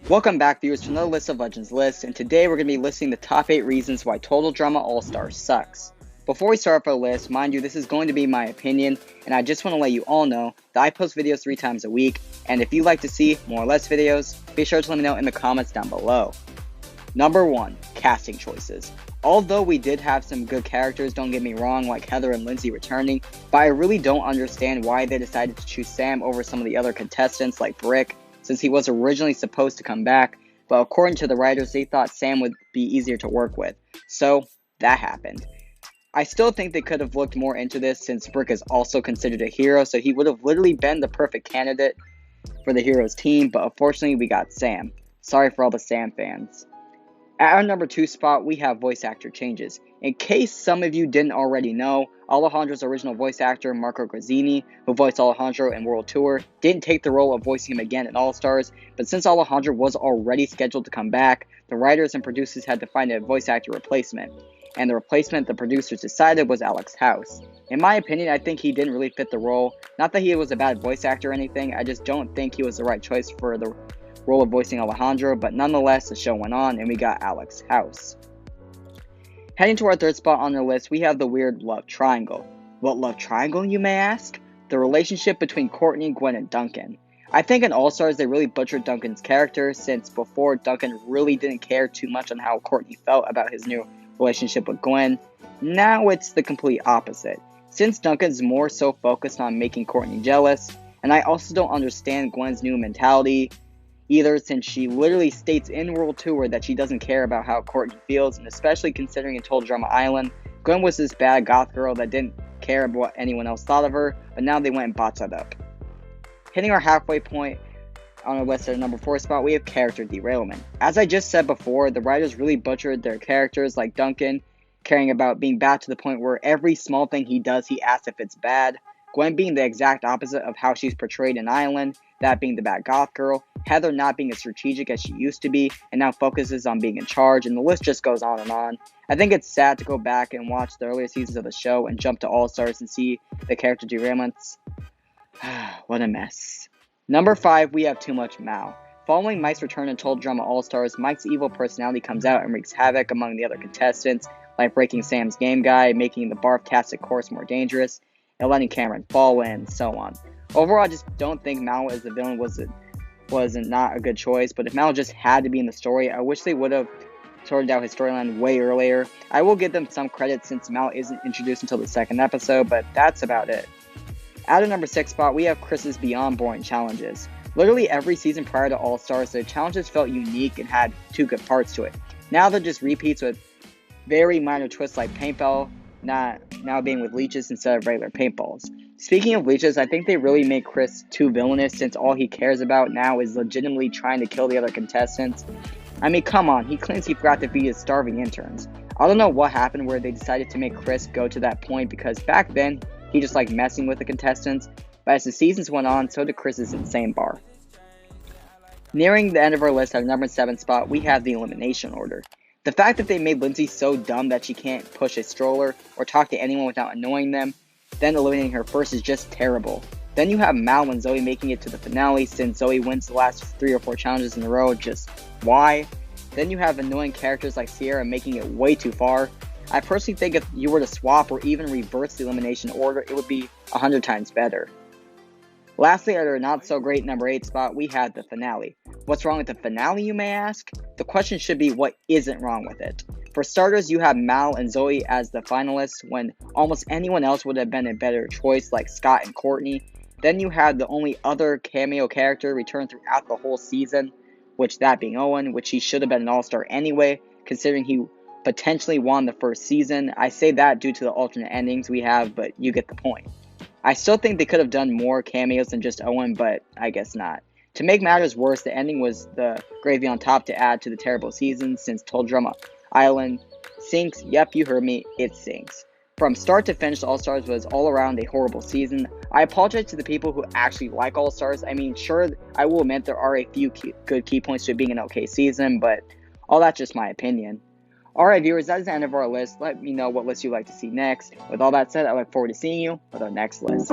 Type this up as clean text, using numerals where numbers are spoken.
Welcome back, viewers, to another list of Legends list, and today we're going to be listing the top 8 reasons why Total Drama All-Stars sucks. Before we start off our list, mind you, this is going to be my opinion, and I just want to let you all know that I post videos 3 times a week, and if you'd like to see more or less videos, be sure to let me know in the comments down below. Number 1. Casting choices. Although we did have some good characters, don't get me wrong, like Heather and Lindsay returning, but I really don't understand why they decided to choose Sam over some of the other contestants like Brick, since he was originally supposed to come back, but according to the writers, they thought Sam would be easier to work with. So, that happened. I still think they could have looked more into this since Brick is also considered a hero, so he would have literally been the perfect candidate for the heroes team, but unfortunately we got Sam. Sorry for all the Sam fans. At our number 2 spot, we have voice actor changes. In case some of you didn't already know, Alejandro's original voice actor, Marco Grazzini, who voiced Alejandro in World Tour, didn't take the role of voicing him again in All-Stars, but since Alejandro was already scheduled to come back, the writers and producers had to find a voice actor replacement, and the replacement the producers decided was Alex House. In my opinion, I think he didn't really fit the role. Not that he was a bad voice actor or anything, I just don't think he was the right choice for the role of voicing Alejandro, but nonetheless, the show went on and we got Alex House. Heading to our 3rd spot on the list, we have the weird love triangle. What love triangle, you may ask? The relationship between Courtney, Gwen, and Duncan. I think in All-Stars they really butchered Duncan's character, since before Duncan really didn't care too much on how Courtney felt about his new relationship with Gwen. Now it's the complete opposite, since Duncan's more so focused on making Courtney jealous, and I also don't understand Gwen's new mentality either, since she literally states in World Tour that she doesn't care about how Courtney feels, and especially considering in Total Drama Island, Gwen was this bad goth girl that didn't care about what anyone else thought of her, but now they went and botched that up. Hitting our halfway point on our list at the number 4 spot, we have character derailment. As I just said before, the writers really butchered their characters, like Duncan caring about being bad to the point where every small thing he does, he asks if it's bad. Gwen being the exact opposite of how she's portrayed in Island, that being the bad goth girl, Heather not being as strategic as she used to be, and now focuses on being in charge, and the list just goes on and on. I think it's sad to go back and watch the earlier seasons of the show and jump to All-Stars and see the character derailments. What a mess. Number 5, we have too much Mal. Following Mike's return in Total Drama All-Stars, Mike's evil personality comes out and wreaks havoc among the other contestants, like breaking Sam's game guy, making the barf-tastic course more dangerous, and letting Cameron fall in, and so on. Overall, I just don't think Mal as the villain was not a good choice, but if Mal just had to be in the story, I wish they would have sorted out his storyline way earlier. I will give them some credit since Mal isn't introduced until the 2nd episode, but that's about it. At the number 6 spot, we have Chris's Beyond Boring challenges. Literally every season prior to All-Stars, the challenges felt unique and had 2 good parts to it. Now they're just repeats with very minor twists like paintball now being with leeches instead of regular paintballs. Speaking of leeches, I think they really make Chris too villainous, since all he cares about now is legitimately trying to kill the other contestants. I mean, come on, he claims he forgot to feed his starving interns. I don't know what happened where they decided to make Chris go to that point, because back then, he just liked messing with the contestants, but as the seasons went on, so did Chris's insane bar. Nearing the end of our list at number 7 spot, we have the Elimination Order. The fact that they made Lindsay so dumb that she can't push a stroller or talk to anyone without annoying them, then eliminating her first, is just terrible. Then you have Mal and Zoe making it to the finale, since Zoe wins the last 3 or 4 challenges in a row, just why? Then you have annoying characters like Sierra making it way too far. I personally think if you were to swap or even reverse the Elimination Order, it would be 100 times better. Lastly, at our not so great number 8 spot, we had the finale. What's wrong with the finale, you may ask? The question should be, what isn't wrong with it? For starters, you have Mal and Zoe as the finalists when almost anyone else would have been a better choice, like Scott and Courtney. Then you had the only other cameo character return throughout the whole season, which that being Owen, which he should have been an all-star anyway, considering he potentially won the first season. I say that due to the alternate endings we have, but you get the point. I still think they could have done more cameos than just Owen, but I guess not. To make matters worse, the ending was the gravy on top to add to the terrible season, since Total Drama Island sinks. Yep, you heard me, it sinks. From start to finish, All-Stars was all around a horrible season. I apologize to the people who actually like All-Stars. I mean, sure, I will admit there are a few good key points to it being an okay season, but all that's just my opinion. Alright viewers, that is the end of our list. Let me know what list you'd like to see next. With all that said, I look forward to seeing you with our next list.